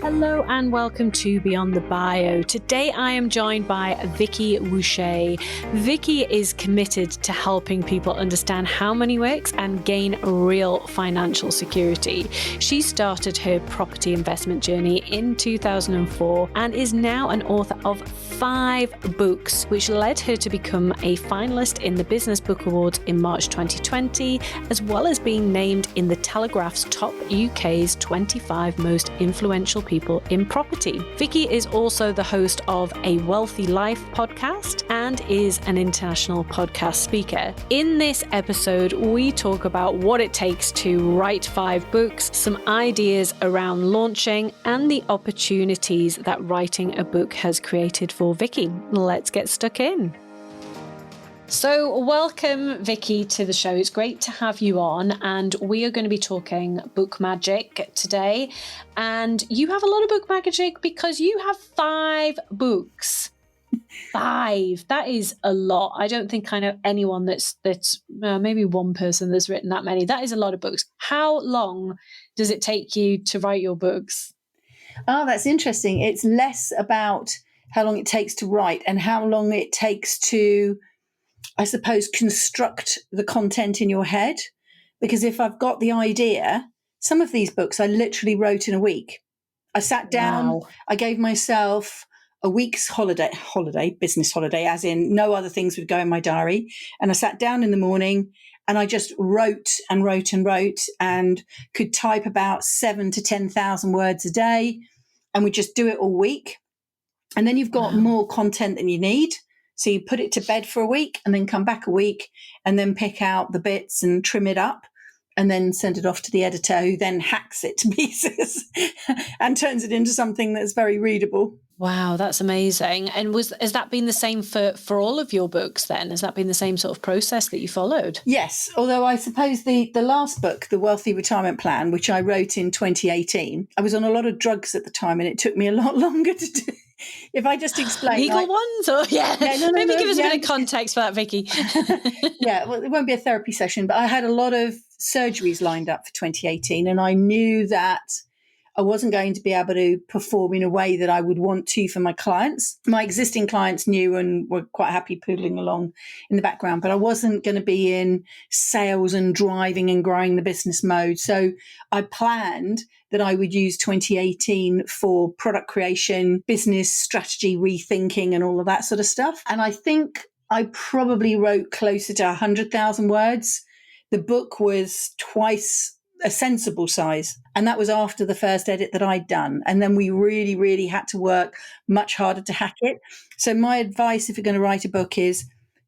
Hello and welcome to Beyond the Bio. Today I am joined by Vicki Wusche. Vicki is committed to helping people understand how money works and gain real financial security. She started her property investment journey in 2004 and is now an author of 5 books, which led her to become a finalist in the Business Book Awards in March 2020, as well as being named in the Telegraph's top UK's 25 most influential people in property. Vicki is also the host of a Wealthy Life podcast and is an international podcast speaker. In this episode, we talk about what it takes to write 5 books, some ideas around launching, and the opportunities that writing a book has created for Vicki. Let's get stuck in. So welcome, Vicki, to the show. It's great to have you on, and we are going to be talking book magic today. And you have a lot of book magic because you have 5 books. 5. That is a lot. I don't think I know anyone that's maybe one person that's written that many. That is a lot of books. How long does it take you to write your books? Oh, that's interesting. It's less about how long it takes to write and how long it takes to, I suppose, construct the content in your head. Because if I've got the idea, some of these books I literally wrote in a week. I sat down, Wow. I gave myself a week's holiday, business holiday, as in no other things would go in my diary. And I sat down in the morning and I just wrote and could type about 7,000 to 10,000 words a day. And we just do it all week. And then you've got more content than you need. So you put it to bed for a week and then come back a week and then pick out the bits and trim it up and then send it off to the editor, who then hacks it to pieces and turns it into something that's very readable. Wow, that's amazing. And has that been the same for all of your books then? Has that been the same sort of process that you followed? Yes, although I suppose the last book, The Wealthy Retirement Plan, which I wrote in 2018, I was on a lot of drugs at the time and it took me a lot longer to do. If I just explain. Legal ones? Or maybe give us a bit of context for that, Vicki. Yeah, well, it won't be a therapy session, but I had a lot of surgeries lined up for 2018 and I knew that I wasn't going to be able to perform in a way that I would want to for my clients. My existing clients knew and were quite happy poodling along in the background, but I wasn't going to be in sales and driving and growing the business mode. So I planned that I would use 2018 for product creation, business strategy, rethinking, and all of that sort of stuff. And I think I probably wrote closer to 100,000 words. The book was twice a sensible size. And that was after the first edit that I'd done. And then we really, really had to work much harder to hack it. So my advice, if you're going to write a book, is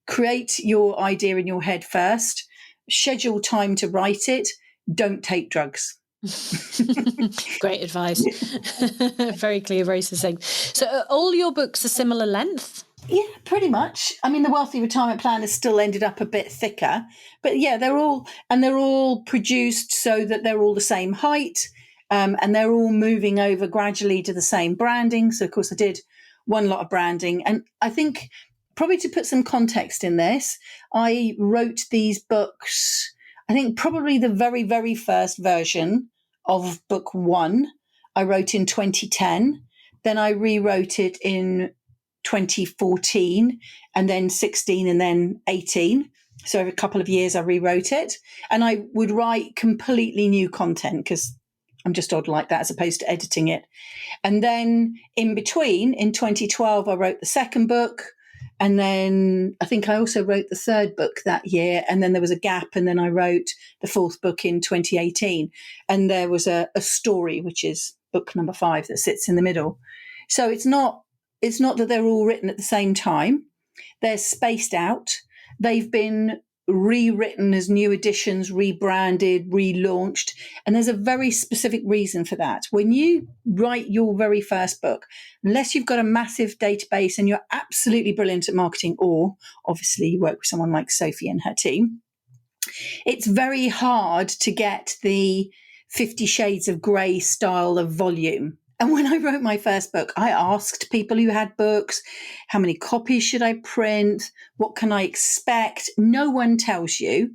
create your idea in your head first, schedule time to write it, don't take drugs. Great advice. Very clear, very succinct. So all your books are similar length? Yeah, pretty much. I mean, the Wealthy Retirement Plan has still ended up a bit thicker, but yeah, they're all produced so that they're all the same height, and they're all moving over gradually to the same branding. So, of course, I did one lot of branding, and I think probably to put some context in this, I wrote these books. I think probably the very, very first version of book 1 I wrote in 2010. Then I rewrote it in 2014 and then 16 and then 18. So every couple of years I rewrote it and I would write completely new content because I'm just odd like that as opposed to editing it. And then in between, in 2012, I wrote the second book. And then I think I also wrote the third book that year. And then there was a gap. And then I wrote the 4th book in 2018. And there was a story, which is book number 5 that sits in the middle. So it's not that they're all written at the same time. They're spaced out. They've been rewritten as new editions, rebranded, relaunched. And there's a very specific reason for that. When you write your very first book, unless you've got a massive database and you're absolutely brilliant at marketing, or obviously you work with someone like Sophie and her team, it's very hard to get the 50 Shades of Grey style of volume. And when I wrote my first book, I asked people who had books, how many copies should I print? What can I expect? No one tells you,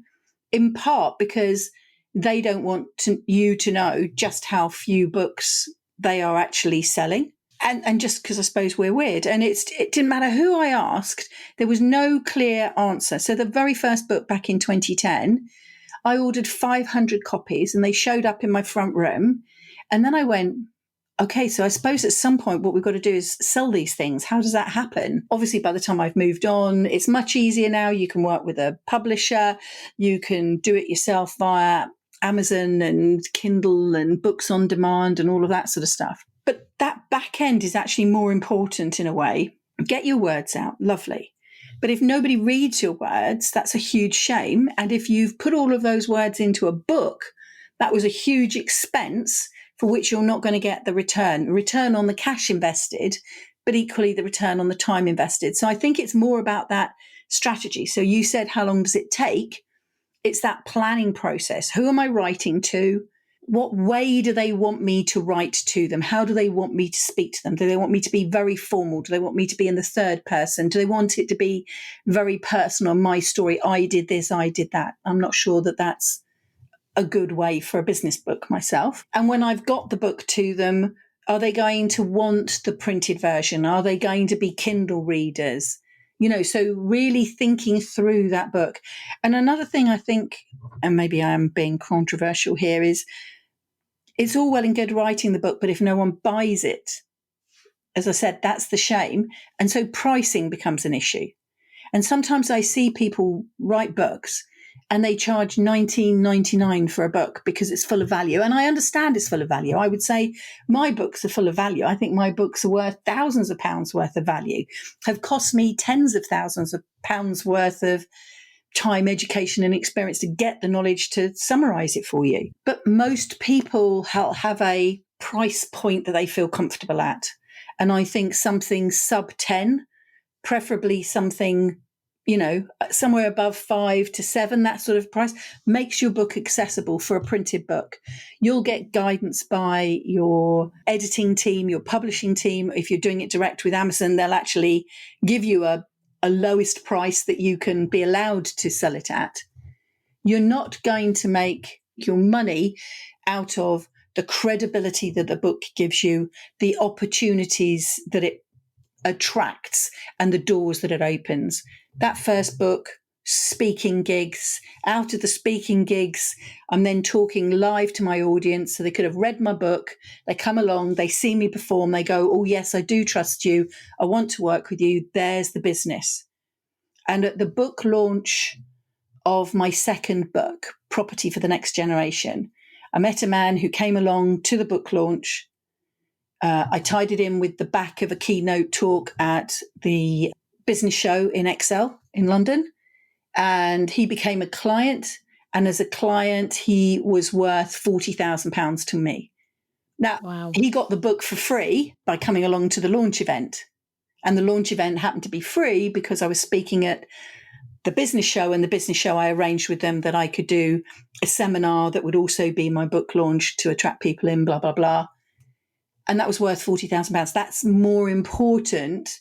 in part because they don't want you to know just how few books they are actually selling. And just because I suppose we're weird. And it didn't matter who I asked, there was no clear answer. So the very first book back in 2010, I ordered 500 copies and they showed up in my front room. And then I went, okay, so I suppose at some point what we've got to do is sell these things. How does that happen? Obviously, by the time I've moved on, it's much easier now. You can work with a publisher. You can do it yourself via Amazon and Kindle and books on demand and all of that sort of stuff. But that back end is actually more important in a way. Get your words out, lovely. But if nobody reads your words, that's a huge shame. And if you've put all of those words into a book, that was a huge expense for which you're not going to get the return on the cash invested, but equally the return on the time invested. So I think it's more about that strategy. So you said, how long does it take? It's that planning process. Who am I writing to? What way do they want me to write to them? How do they want me to speak to them? Do they want me to be very formal? Do they want me to be in the third person? Do they want it to be very personal? My story, I did this, I did that. I'm not sure that that's a good way for a business book myself. And when I've got the book to them, are they going to want the printed version? Are they going to be Kindle readers? So really thinking through that book. And another thing I think, and maybe I am being controversial here, is it's all well and good writing the book, but if no one buys it, as I said, that's the shame. And so pricing becomes an issue. And sometimes I see people write books and they charge $19.99 for a book because it's full of value. And I understand it's full of value. I would say my books are full of value. I think my books are worth thousands of pounds worth of value, have cost me tens of thousands of pounds worth of time, education and experience to get the knowledge to summarize it for you. But most people have a price point that they feel comfortable at. And I think something sub 10, preferably something somewhere above 5 to 7, that sort of price, makes your book accessible for a printed book. You'll get guidance by your editing team, your publishing team. If you're doing it direct with Amazon, they'll actually give you a lowest price that you can be allowed to sell it at. You're not going to make your money out of the credibility that the book gives you, the opportunities that it attracts and the doors that it opens. That first book, speaking gigs, out of the speaking gigs, I'm then talking live to my audience. So they could have read my book, they come along, they see me perform, they go, oh yes, I do trust you, I want to work with you, there's the business. And at the book launch of my second book, Property for the Next Generation, I met a man who came along to the book launch. I tied it in with the back of a keynote talk at the business show in Excel in London. And he became a client. And as a client, he was worth £40,000 to me. Now, Wow. He got the book for free by coming along to the launch event. And the launch event happened to be free because I was speaking at the business show, and the business show I arranged with them that I could do a seminar that would also be my book launch to attract people in, blah, blah, blah. And that was worth £40,000. That's more important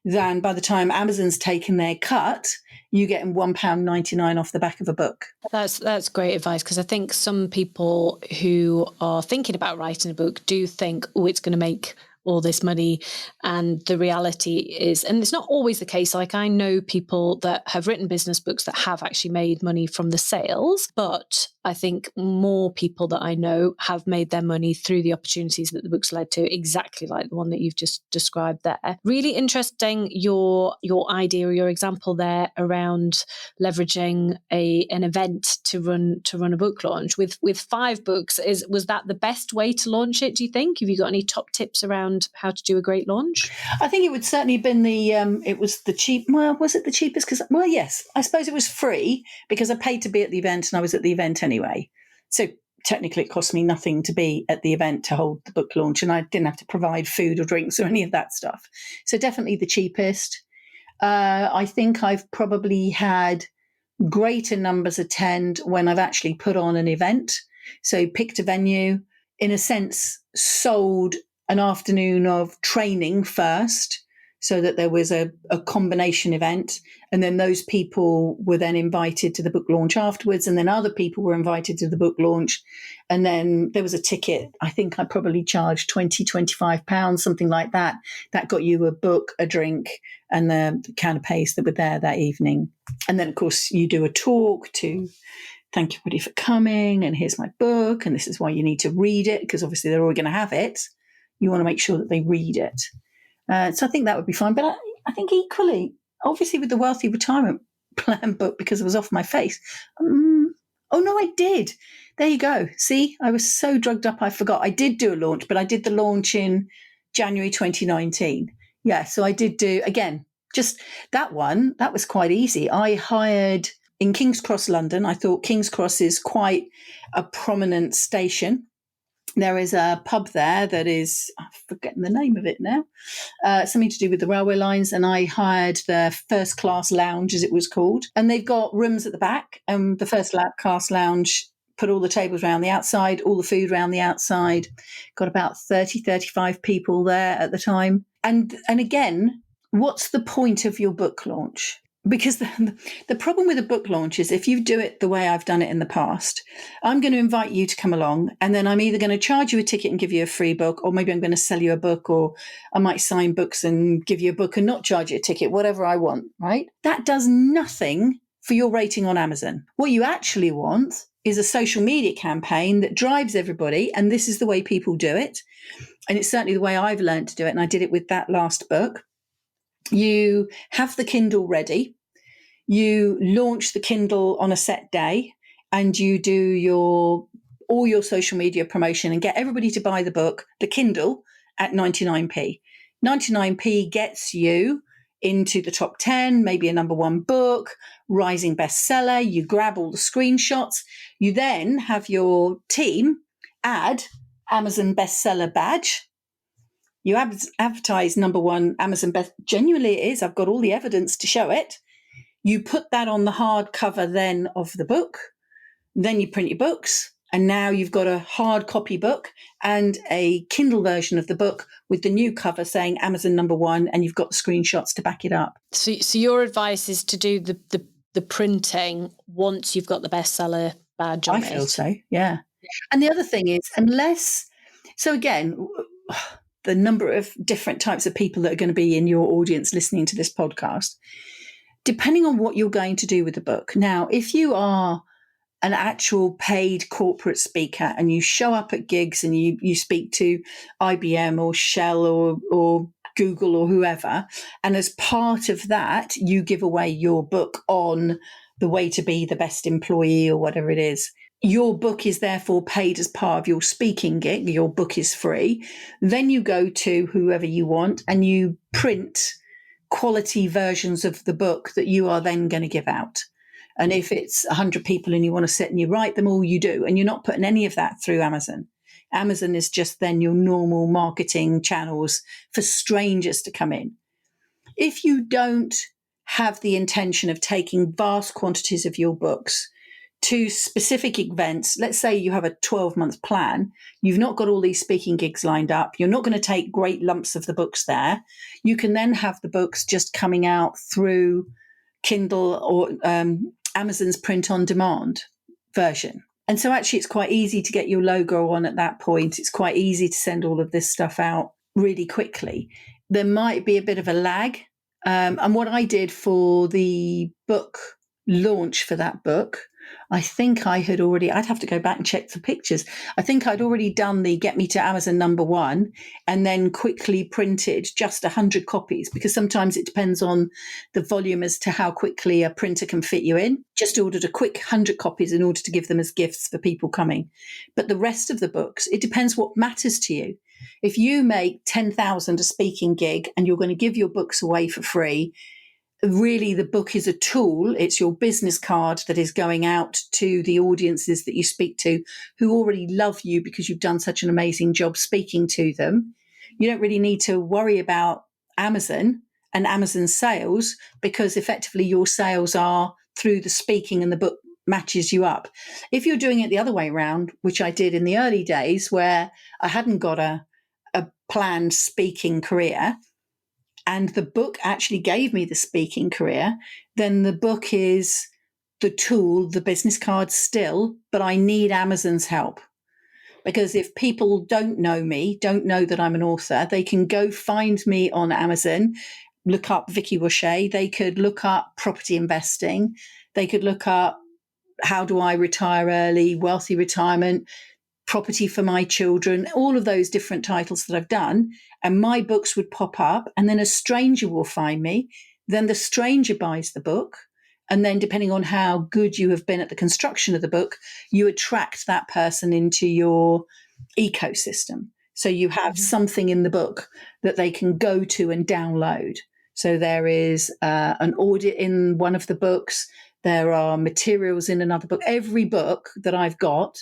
than by the time Amazon's taken their cut, you getting £1.99 off the back of a book. That's great advice, because I think some people who are thinking about writing a book do think, oh, it's going to make all this money. And the reality is, and it's not always the case, like I know people that have written business books that have actually made money from the sales, but I think more people that I know have made their money through the opportunities that the books led to, exactly like the one that you've just described there. Really interesting your idea or your example there around leveraging an event to run a book launch with 5 books. Was that the best way to launch it, do you think? Have you got any top tips around how to do a great launch? I think it would certainly have been it was the cheap. Well, was it the cheapest? Well, yes, I suppose it was free because I paid to be at the event and I was at the event anyway. So technically it cost me nothing to be at the event to hold the book launch, and I didn't have to provide food or drinks or any of that stuff. So definitely the cheapest. I think I've probably had greater numbers attend when I've actually put on an event. So picked a venue, in a sense, sold an afternoon of training first. so that there was a combination event. And then those people were then invited to the book launch afterwards. And then other people were invited to the book launch. And then there was a ticket. I think I probably charged £25, something like that. That got you a book, a drink, and the canapes that were there that evening. And then, of course, you do a talk to thank everybody for coming. And here's my book. And this is why you need to read it, because obviously they're all going to have it. You want to make sure that they read it. So I think that would be fine. But I think equally, obviously with the Wealthy Retirement Plan book, because it was off my face. Oh, no, I did. There you go. See, I was so drugged up, I forgot. I did do a launch, but I did the launch in January 2019. Yeah, so I did do, again, just that one. That was quite easy. I hired in King's Cross, London. I thought King's Cross is quite a prominent station. There is a pub there that is, I'm forgetting the name of it now, something to do with the railway lines. And I hired the first class lounge, as it was called. And they've got rooms at the back. And the first class lounge put all the tables around the outside, all the food around the outside. Got about 30, 35 people there at the time. And again, what's the point of your book launch? Because the problem with a book launch is if you do it the way I've done it in the past, I'm going to invite you to come along, and then I'm either going to charge you a ticket and give you a free book, or maybe I'm going to sell you a book, or I might sign books and give you a book and not charge you a ticket, whatever I want, right? That does nothing for your rating on Amazon. What you actually want is a social media campaign that drives everybody, and this is the way people do it. And it's certainly the way I've learned to do it, and I did it with that last book. You have the Kindle ready, you launch the Kindle on a set day, and you do all your social media promotion and get everybody to buy the book, the Kindle, at 99p. 99p gets you into the top 10, maybe a number one book, rising bestseller. You grab all the screenshots. You then have your team add Amazon bestseller badge. You advertise number one Amazon best. Genuinely it is. I've got all the evidence to show it. You put that on the hard cover then of the book. Then you print your books. And now you've got a hard copy book and a Kindle version of the book with the new cover saying Amazon number one, and you've got the screenshots to back it up. So your advice is to do the printing once you've got the bestseller badge on it? I feel so, yeah. And the other thing is, so again, the number of different types of people that are going to be in your audience listening to this podcast, depending on what you're going to do with the book. Now, if you are an actual paid corporate speaker and you show up at gigs and you speak to IBM or Shell or Google or whoever, and as part of that, you give away your book on the way to be the best employee or whatever it is, your book is therefore paid as part of your speaking gig. Your book is free. Then you go to whoever you want and you print quality versions of the book that you are then going to give out. And if it's 100 people and you want to sit and you write them all, you do. And you're not putting any of that through Amazon. Amazon is just then your normal marketing channels for strangers to come in. If you don't have the intention of taking vast quantities of your books to specific events, let's say you have a 12-month plan, you've not got all these speaking gigs lined up, you're not going to take great lumps of the books there, you can then have the books just coming out through Kindle or Amazon's print on demand version. And so actually it's quite easy to get your logo on at that point. It's quite easy to send all of this stuff out really quickly. There might be a bit of a lag. And what I did for the book launch for that book, I think I'd have to go back and check the pictures. I think I'd already done the get me to Amazon number one and then quickly printed just 100 copies, because sometimes it depends on the volume as to how quickly a printer can fit you in. Just ordered a quick 100 copies in order to give them as gifts for people coming. But the rest of the books, it depends what matters to you. If you make 10,000 a speaking gig and you're going to give your books away for free, really the book is a tool. It's your business card that is going out to the audiences that you speak to who already love you because you've done such an amazing job speaking to them. You don't really need to worry about Amazon and Amazon sales, because effectively your sales are through the speaking and the book matches you up. If you're doing it the other way around, which I did in the early days where I hadn't got a planned speaking career, and the book actually gave me the speaking career, then the book is the tool, the business card still, but I need Amazon's help. Because if people don't know me, don't know that I'm an author, they can go find me on Amazon, look up Vicki Wusche. They could look up property investing. They could look up how do I retire early, wealthy retirement, property for my children, all of those different titles that I've done. And my books would pop up, and then a stranger will find me. Then the stranger buys the book. And then, depending on how good you have been at the construction of the book, you attract that person into your ecosystem. So you have something in the book that they can go to and download. So there is an audit in one of the books. There are materials in another book. Every book that I've got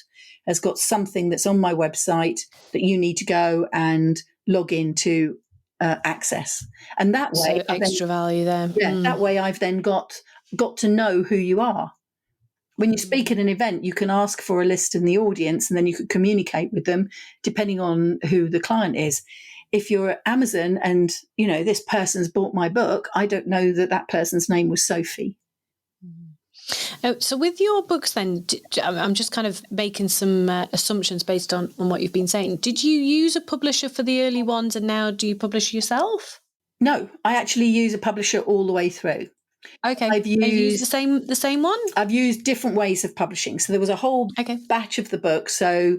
has got something that's on my website that you need to go and log in to access. And that way, so extra value there. That way I've then got to know who you are. When you speak at an event, you can ask for a list in the audience, and then you could communicate with them depending on who the client is. If you're at Amazon and, this person's bought my book, I don't know that person's name was Sophie. So with your books then, I'm just kind of making some assumptions based on what you've been saying. Did you use a publisher for the early ones, and now do you publish yourself? No, I actually use a publisher all the way through. Okay. Have you used the same one? I've used different ways of publishing. So there was a whole batch of the book. So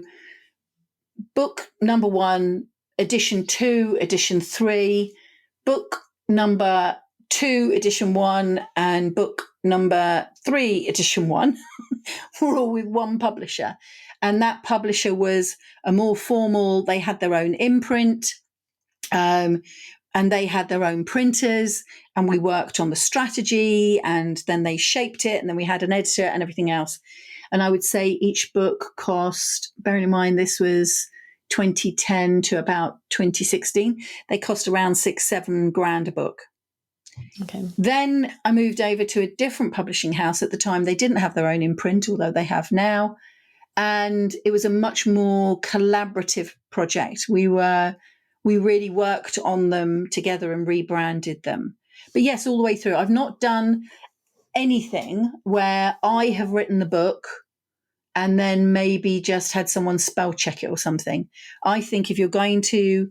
book number 1, edition 2, edition 3, book number 2, edition 1, and book number 3, edition 1 were all with one publisher. And that publisher was a more formal, they had their own imprint. And they had their own printers, and we worked on the strategy, and then they shaped it, and then we had an editor and everything else. And I would say each book cost, bearing in mind this was 2010 to about 2016, they cost around $6-7 grand a book. Okay. Then I moved over to a different publishing house. At the time, they didn't have their own imprint, although they have now. And it was a much more collaborative project. We really worked on them together and rebranded them. But yes, all the way through. I've not done anything where I have written the book and then maybe just had someone spell check it or something. I think if you're going to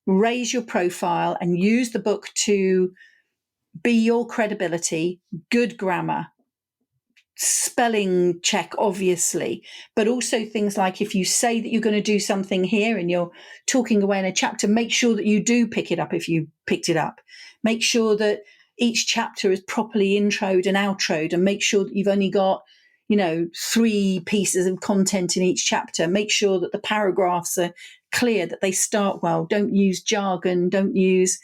raise your profile and use the book to be your credibility, good grammar, spelling check, obviously, but also things like if you say that you're going to do something here and you're talking away in a chapter, make sure that you do pick it up if you picked it up. Make sure that each chapter is properly introed and outroed, and make sure that you've only got, 3 pieces of content in each chapter. Make sure that the paragraphs are clear, that they start well. Don't use jargon. Don't use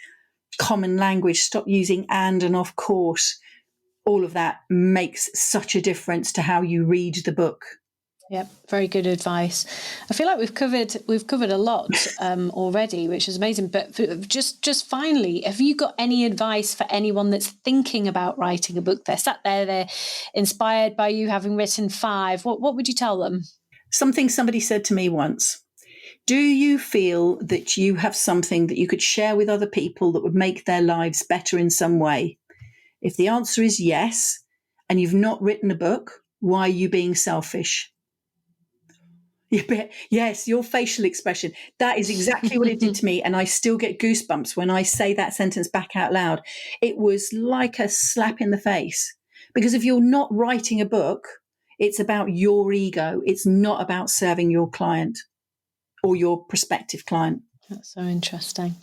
common language. Stop using and of course. All of that makes such a difference to how you read the book. Yep, very good advice. I feel like we've covered a lot already, which is amazing. But just finally, have you got any advice for anyone that's thinking about writing a book? They're sat there, they're inspired by you having written 5. What would you tell them? Something somebody said to me once. Do you feel that you have something that you could share with other people that would make their lives better in some way? If the answer is yes, and you've not written a book, why are you being selfish? Yes, your facial expression. That is exactly what it did to me. And I still get goosebumps when I say that sentence back out loud. It was like a slap in the face. Because if you're not writing a book, it's about your ego. It's not about serving your client or your prospective client. That's so interesting.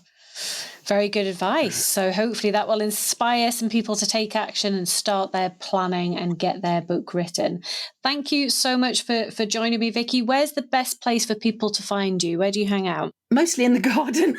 Very good advice. So hopefully that will inspire some people to take action and start their planning and get their book written. Thank you so much for joining me, Vicki. Where's the best place for people to find you? Where do you hang out? Mostly in the garden.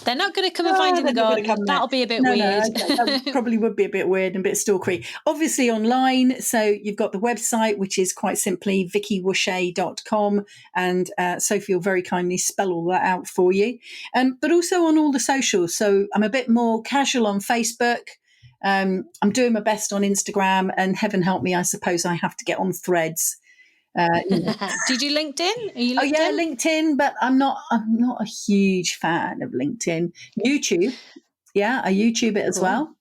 They're not going to come and find you in the garden. That'll be a bit weird. Okay. That probably would be a bit weird and a bit stalkery. Obviously online. So you've got the website, which is quite simply vickiwusche.com. And Sophie will very kindly spell all that out for you. But also on all the socials. So I'm a bit more casual on Facebook. I'm doing my best on Instagram, and heaven help me, I suppose I have to get on Threads. Did you LinkedIn? Are you LinkedIn? Oh yeah, LinkedIn, but I'm not a huge fan of LinkedIn. YouTube, Yeah, I YouTube it as well.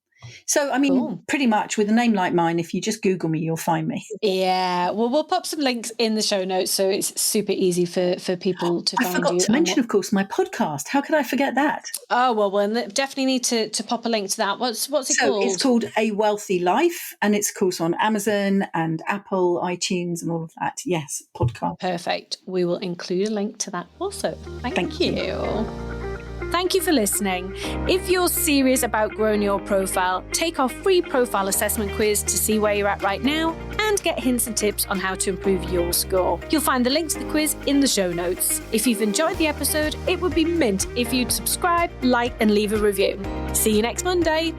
So, I mean, pretty much with a name like mine, if you just Google me, you'll find me. Yeah, well, we'll pop some links in the show notes so it's super easy for people to find you. I forgot to mention, of course, my podcast. How could I forget that? Oh, well, definitely need to pop a link to that. What's it called? It's called A Wealthy Life, and it's, of course, on Amazon and Apple, iTunes, and all of that. Yes, podcast. Perfect. We will include a link to that also. Thank you. Thank you for listening. If you're serious about growing your profile, take our free profile assessment quiz to see where you're at right now and get hints and tips on how to improve your score. You'll find the link to the quiz in the show notes. If you've enjoyed the episode, it would be mint if you'd subscribe, like, and leave a review. See you next Monday.